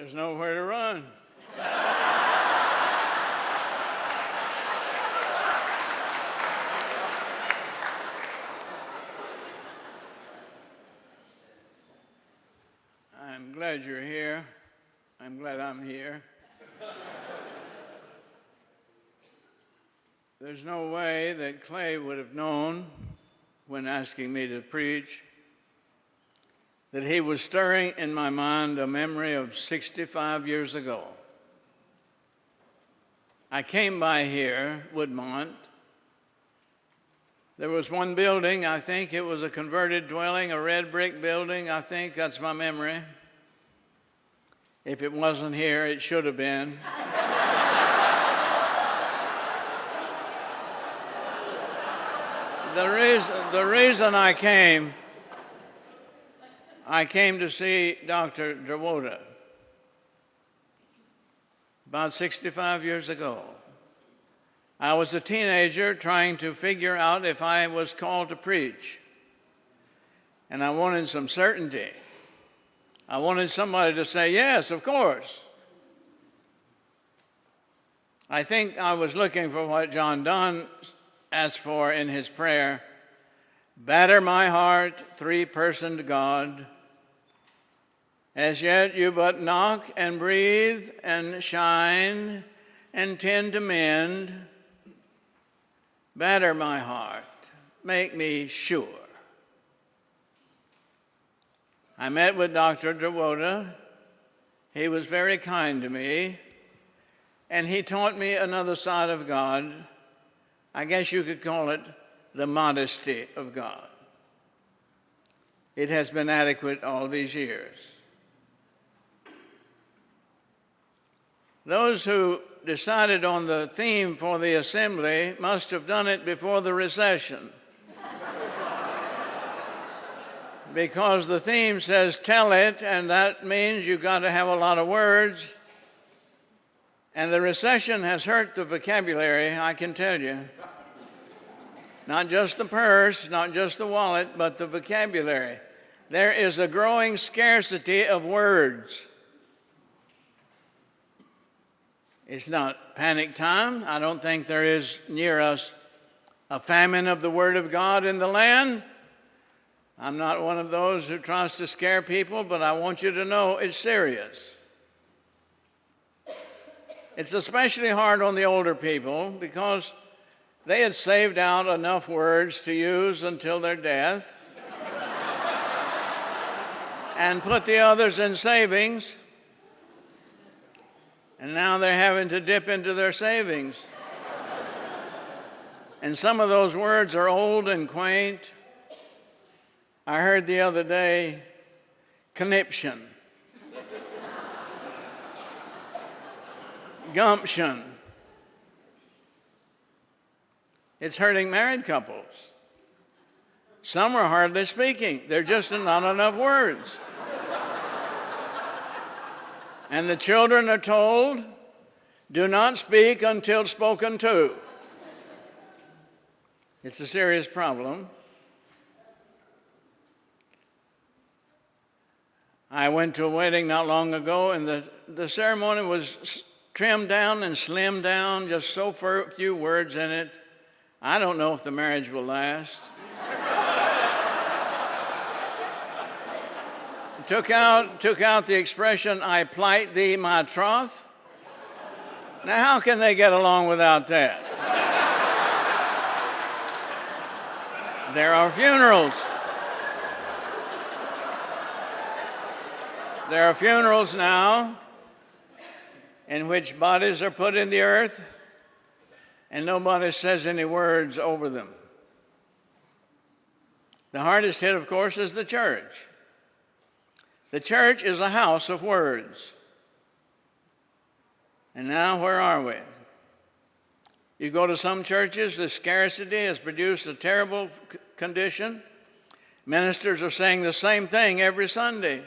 There's nowhere to run. I'm glad you're here. I'm glad I'm here. There's no way that Clay would have known when asking me to preach that he was stirring in my mind a memory of 65 years ago. I came by here, Woodmont. There was one building, I think it was a converted dwelling, a red brick building, I think that's my memory. If it wasn't here, it should have been. The reason I came to see Dr. Dravoda about 65 years ago. I was a teenager trying to figure out if I was called to preach. And I wanted some certainty. I wanted somebody to say, yes, of course. I think I was looking for what John Donne asked for in his prayer. Batter my heart, three-personed God. As yet you but knock and breathe and shine and tend to mend. Batter my heart, make me sure. I met with Dr. Dravoda. He was very kind to me, and he taught me another side of God. I guess you could call it the modesty of God. It has been adequate all these years. Those who decided on the theme for the assembly must have done it before the recession. Because the theme says tell it, and that means you've got to have a lot of words. And the recession has hurt the vocabulary, I can tell you. Not just the purse, not just the wallet, but the vocabulary. There is a growing scarcity of words. It's not panic time. I don't think there is near us a famine of the Word of God in the land. I'm not one of those who tries to scare people, but I want you to know it's serious. It's especially hard on the older people because they had saved out enough words to use until their death and put the others in savings. And now they're having to dip into their savings. And some of those words are old and quaint. I heard the other day, conniption, gumption. It's hurting married couples. Some are hardly speaking. There just are not enough words. And the children are told, do not speak until spoken to. It's a serious problem. I went to a wedding not long ago, and the ceremony was trimmed down and slimmed down, just so few words in it. I don't know if the marriage will last. Took out the expression, I plight thee my troth. Now, how can they get along without that? There are funerals. There are funerals now in which bodies are put in the earth and nobody says any words over them. The hardest hit, of course, is the church. The church is a house of words. And now, where are we? You go to some churches, the scarcity has produced a terrible condition. Ministers are saying the same thing every Sunday.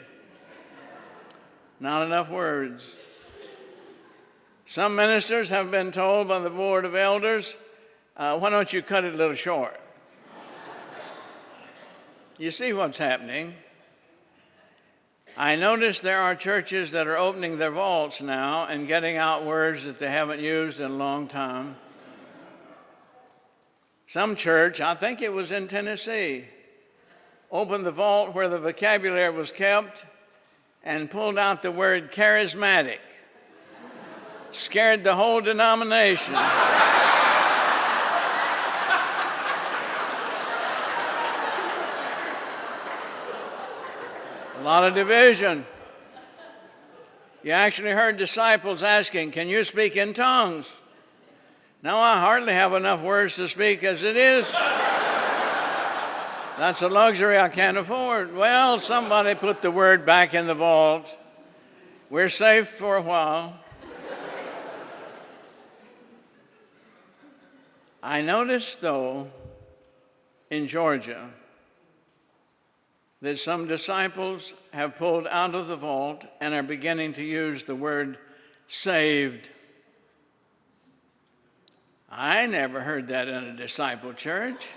Not enough words. Some ministers have been told by the board of elders, why don't you cut it a little short? You see what's happening. I notice there are churches that are opening their vaults now and getting out words that they haven't used in a long time. Some church, I think it was in Tennessee, opened the vault where the vocabulary was kept and pulled out the word charismatic. Scared the whole denomination. A lot of division. You actually heard disciples asking, "Can you speak in tongues?" "No, I hardly have enough words to speak as it is. That's a luxury I can't afford." Well, somebody put the word back in the vault. We're safe for a while. I noticed, though, in Georgia, that some disciples have pulled out of the vault and are beginning to use the word saved. I never heard that in a disciple church.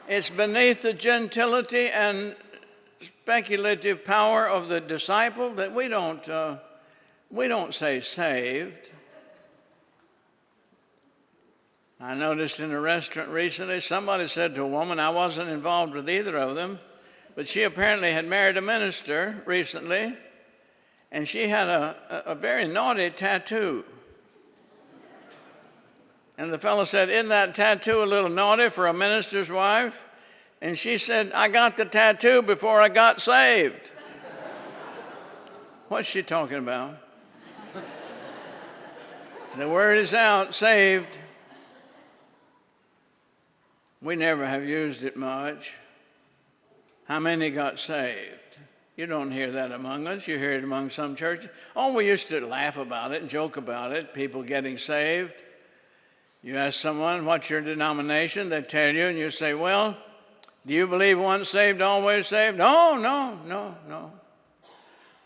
It's beneath the gentility and speculative power of the disciple that we don't say saved. I noticed in a restaurant recently, somebody said to a woman, I wasn't involved with either of them, but she apparently had married a minister recently, and she had a very naughty tattoo. And the fellow said, "Isn't that tattoo a little naughty for a minister's wife?" And she said, "I got the tattoo before I got saved." What's she talking about? The word is out, saved. We never have used it much. How many got saved? You don't hear that among us. You hear it among some churches. Oh, we used to laugh about it and joke about it, people getting saved. You ask someone, "What's your denomination?" They tell you, and you say, "Well, do you believe once saved, always saved?" "No, no, no, no.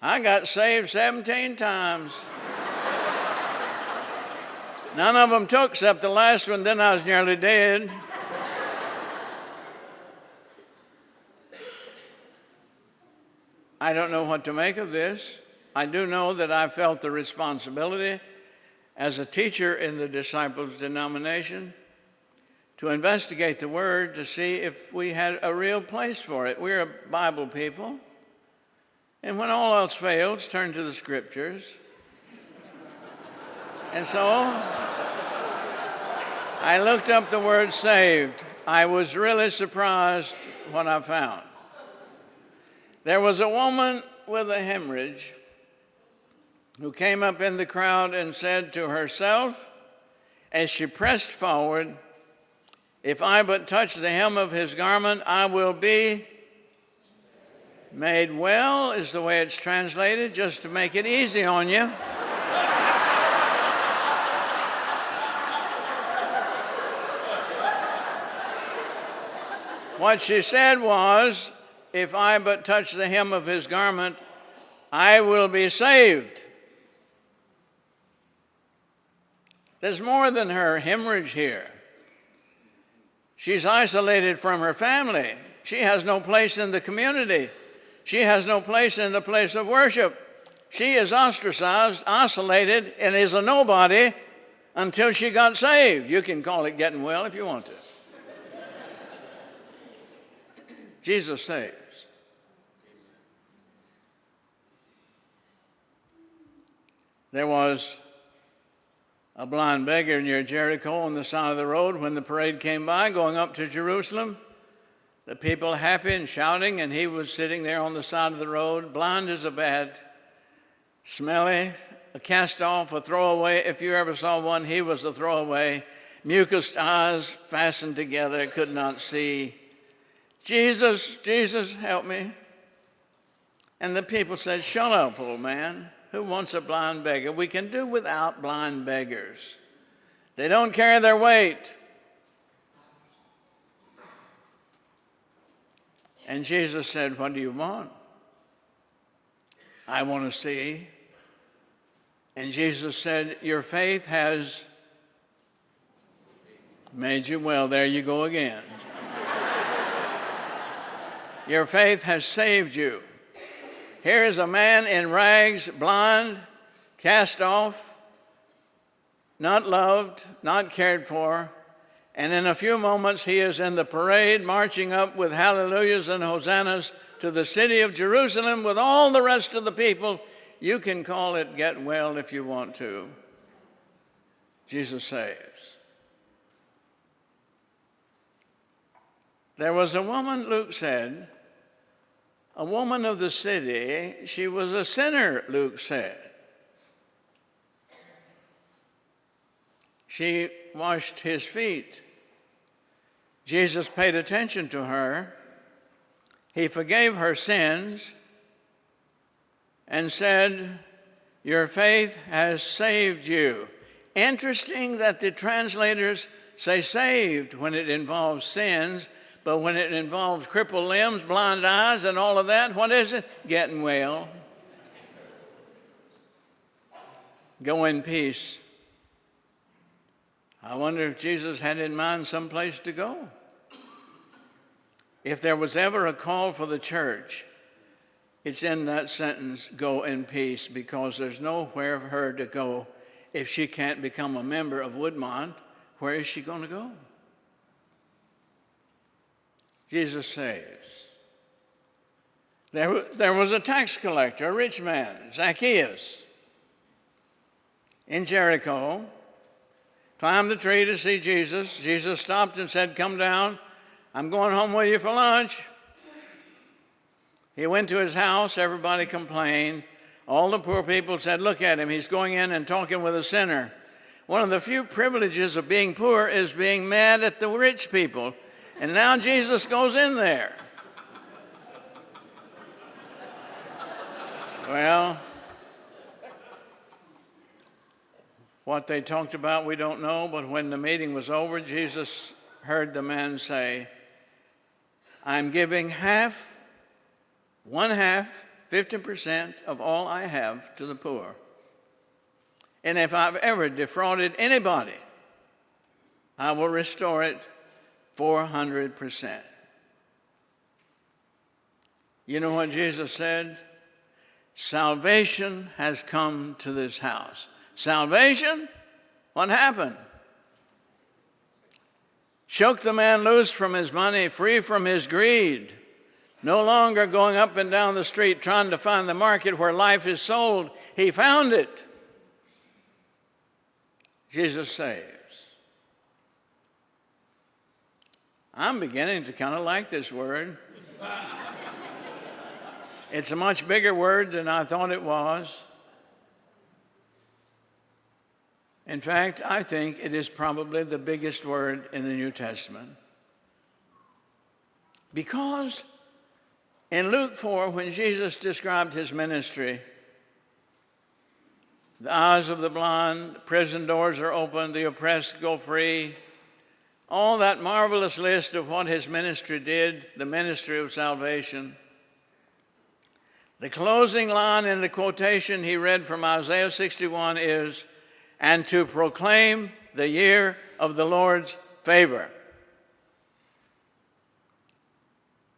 I got saved 17 times. None of them took except the last one, then I was nearly dead." I don't know what to make of this. I do know that I felt the responsibility as a teacher in the disciples' denomination to investigate the word to see if we had a real place for it. We're a Bible people. And when all else fails, turn to the scriptures. And so I looked up the word saved. I was really surprised what I found. There was a woman with a hemorrhage who came up in the crowd and said to herself, as she pressed forward, "If I but touch the hem of his garment, I will be made well," is the way it's translated, just to make it easy on you. What she said was, "If I but touch the hem of his garment, I will be saved." There's more than her hemorrhage here. She's isolated from her family. She has no place in the community. She has no place in the place of worship. She is ostracized, isolated, and is a nobody until she got saved. You can call it getting well if you want to. Jesus saves. There was a blind beggar near Jericho on the side of the road when the parade came by going up to Jerusalem. The people happy and shouting, and he was sitting there on the side of the road, blind as a bat, smelly, a cast-off, a throwaway. If you ever saw one, he was a throwaway. Mucused eyes fastened together, could not see. "Jesus, Jesus, help me." And the people said, "Shut up, old man. Who wants a blind beggar? We can do without blind beggars. They don't carry their weight." And Jesus said, "What do you want?" "I want to see." And Jesus said, "Your faith has made you well." There you go again. Your faith has saved you. Here is a man in rags, blind, cast off, not loved, not cared for, and in a few moments he is in the parade marching up with hallelujahs and hosannas to the city of Jerusalem with all the rest of the people. You can call it get well if you want to. Jesus saves. There was a woman, Luke said, a woman of the city. She was a sinner, Luke said. She washed his feet. Jesus paid attention to her. He forgave her sins and said, "Your faith has saved you." Interesting that the translators say saved when it involves sins, but when it involves crippled limbs, blind eyes, and all of that, what is it? Getting well. Go in peace. I wonder if Jesus had in mind some place to go. If there was ever a call for the church, it's in that sentence, go in peace, because there's nowhere for her to go. If she can't become a member of Woodmont, where is she going to go? Jesus saves. There was a tax collector, a rich man, Zacchaeus, in Jericho, climbed the tree to see Jesus. Jesus stopped and said, "Come down. I'm going home with you for lunch." He went to his house. Everybody complained. All the poor people said, "Look at him. He's going in and talking with a sinner." One of the few privileges of being poor is being mad at the rich people. And now Jesus goes in there. Well, what they talked about, we don't know, but when the meeting was over, Jesus heard the man say, "I'm giving one half, 50% of all I have to the poor. And if I've ever defrauded anybody, I will restore it 400%. You know what Jesus said? Salvation has come to this house. Salvation? What happened? Shook the man loose from his money, free from his greed. No longer going up and down the street trying to find the market where life is sold. He found it. Jesus saves. I'm beginning to kind of like this word. It's a much bigger word than I thought it was. In fact, I think it is probably the biggest word in the New Testament. Because in Luke 4, when Jesus described his ministry, the eyes of the blind, prison doors are opened, the oppressed go free, all that marvelous list of what his ministry did, the ministry of salvation. The closing line in the quotation he read from Isaiah 61 is, "And to proclaim the year of the Lord's favor."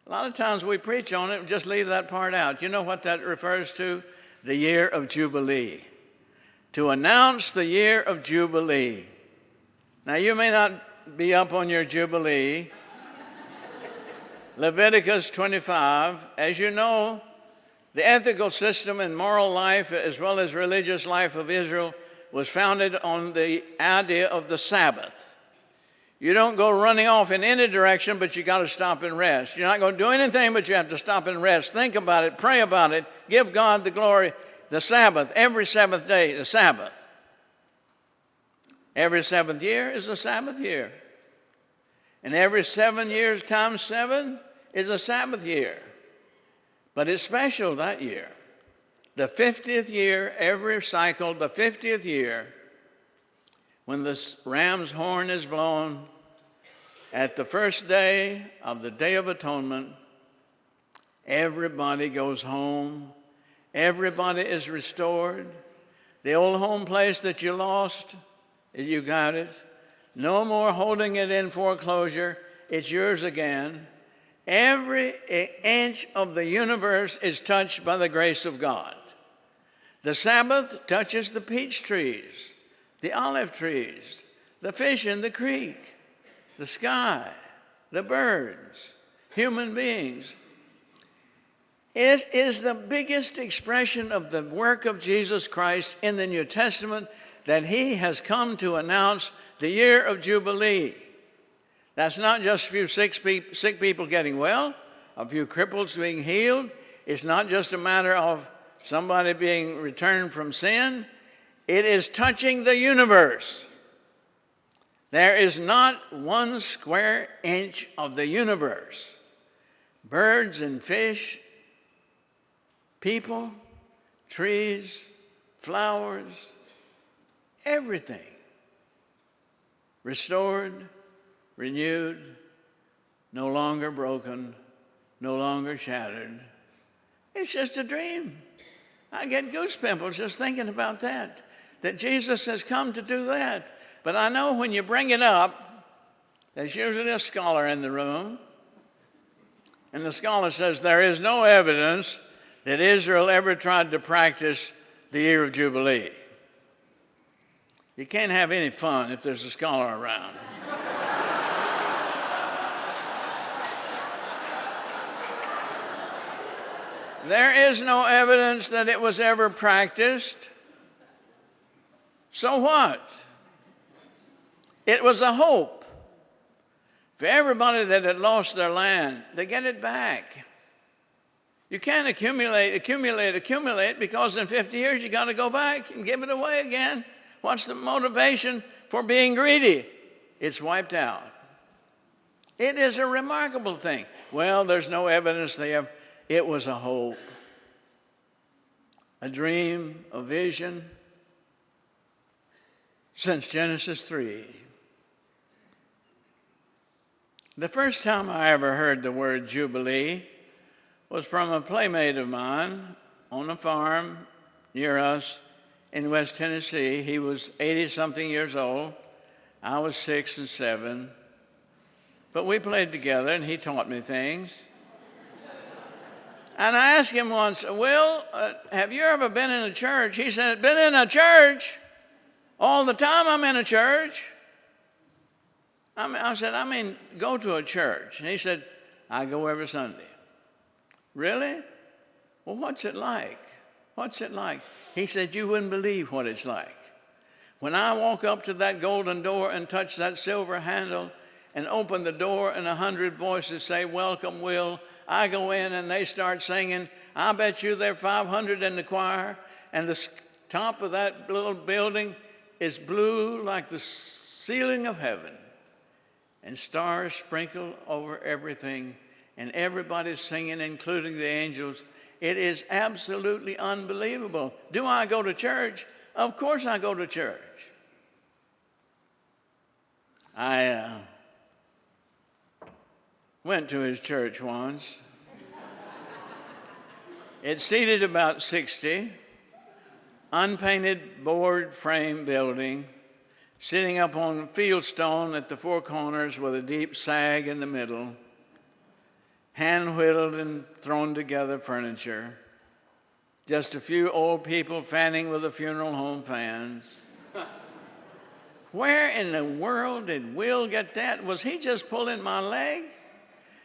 A lot of times we preach on it and just leave that part out. You know what that refers to? The year of Jubilee. To announce the year of Jubilee. Now, you may not be up on your Jubilee. Leviticus 25, as you know, the ethical system and moral life as well as religious life of Israel was founded on the idea of the Sabbath. You don't go running off in any direction, but you got to stop and rest. You're not going to do anything, but you have to stop and rest. Think about it, pray about it, give God the glory. The Sabbath, every seventh day, the Sabbath. Every seventh year is a Sabbath year. And every 7 years times 7 is a Sabbath year. But it's special that year. The 50th year, every cycle, the 50th year, when the ram's horn is blown, at the first day of the Day of Atonement, everybody goes home. Everybody is restored. The old home place that you lost, you got it. No more holding it in foreclosure. It's yours again. Every inch of the universe is touched by the grace of God. The Sabbath touches the peach trees, the olive trees, the fish in the creek, the sky, the birds, human beings. It is the biggest expression of the work of Jesus Christ in the New Testament that he has come to announce the year of Jubilee. That's not just a few sick people getting well, a few cripples being healed. It's not just a matter of somebody being returned from sin. It is touching the universe. There is not 1 square inch of the universe, birds and fish, people, trees, flowers, everything restored, renewed, no longer broken, no longer shattered. It's just a dream. I get goose pimples just thinking about that Jesus has come to do that. But I know when you bring it up, there's usually a scholar in the room, and the scholar says there is no evidence that Israel ever tried to practice the year of Jubilee. You can't have any fun if there's a scholar around. There is no evidence that it was ever practiced. So what? It was a hope for everybody that had lost their land to get it back. You can't accumulate, because in 50 years you got to go back and give it away again. What's the motivation for being greedy? It's wiped out. It is a remarkable thing. Well, there's no evidence there. It was a hope, a dream, a vision. Since Genesis 3. The first time I ever heard the word Jubilee was from a playmate of mine on a farm near us in West Tennessee. He was 80-something years old. I was 6 and 7. But we played together, and he taught me things. And I asked him once, Will, have you ever been in a church? He said, been in a church? All the time I'm in a church. I said, go to a church. And he said, I go every Sunday. Really? Well, what's it like? What's it like? He said, you wouldn't believe what it's like. When I walk up to that golden door and touch that silver handle and open the door and 100 voices say, welcome, Will, I go in and they start singing. I bet you there are 500 in the choir, and the top of that little building is blue like the ceiling of heaven, and stars sprinkle over everything, and everybody's singing, including the angels. It is absolutely unbelievable. Do I go to church? Of course I go to church. I went to his church once. It seated about 60, unpainted board frame building, sitting up on fieldstone at the four corners with a deep sag in the middle, hand-whittled and thrown together furniture, just a few old people fanning with the funeral home fans. Where in the world did Will get that? Was he just pulling my leg?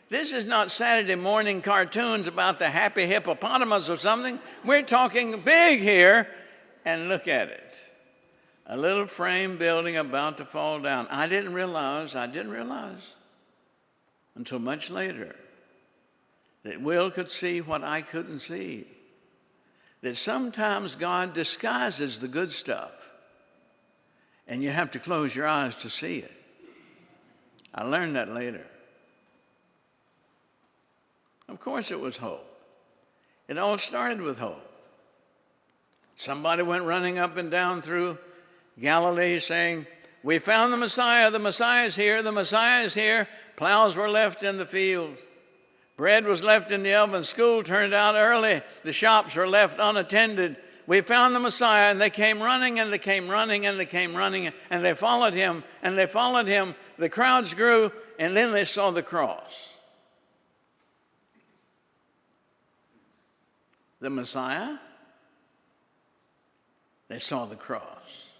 This is not Saturday morning cartoons about the happy hippopotamus or something. We're talking big here, and look at it. A little frame building about to fall down. I didn't realize until much later that Will could see what I couldn't see. That sometimes God disguises the good stuff, and you have to close your eyes to see it. I learned that later. Of course it was hope. It all started with hope. Somebody went running up and down through Galilee saying, we found the Messiah is here, the Messiah is here. Plows were left in the fields. Bread was left in the oven. School turned out early. The shops were left unattended. We found the Messiah, and they came running, and they came running, and they came running, and they followed him, and they followed him. The crowds grew, and then they saw the cross. the Messiah, they saw the cross.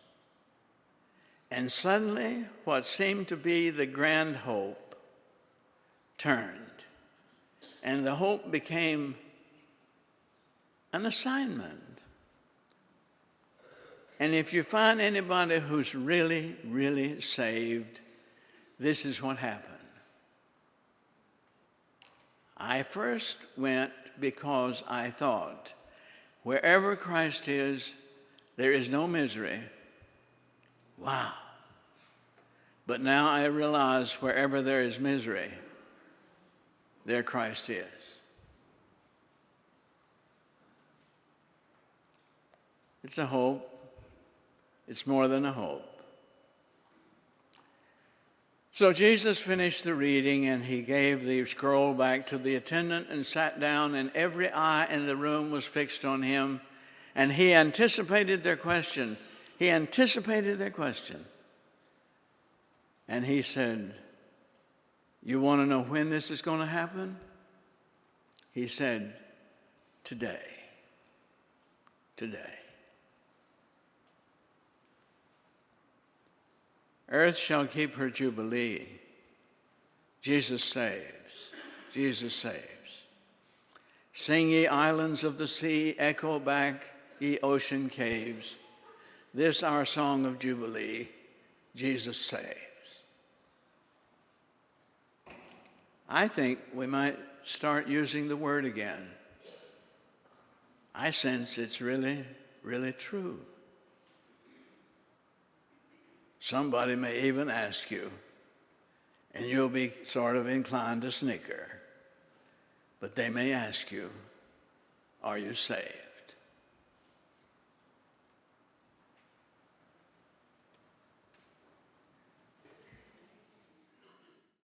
And suddenly, what seemed to be the grand hope turned. And the hope became an assignment. And if you find anybody who's really, really saved, this is what happened. I first went because I thought, wherever Christ is, there is no misery. Wow. But now I realize wherever there is misery, there Christ is. It's a hope. It's more than a hope. So Jesus finished the reading, and he gave the scroll back to the attendant and sat down, and every eye in the room was fixed on him. And he anticipated their question. He anticipated their question. And he said, "You want to know when this is going to happen?" He said, "Today. Today. Earth shall keep her jubilee. Jesus saves. Jesus saves. Sing, ye islands of the sea, echo back, ye ocean caves. This our song of jubilee, Jesus saves." I think we might start using the word again. I sense it's really, really true. Somebody may even ask you, and you'll be sort of inclined to snicker, but they may ask you, "Are you saved?"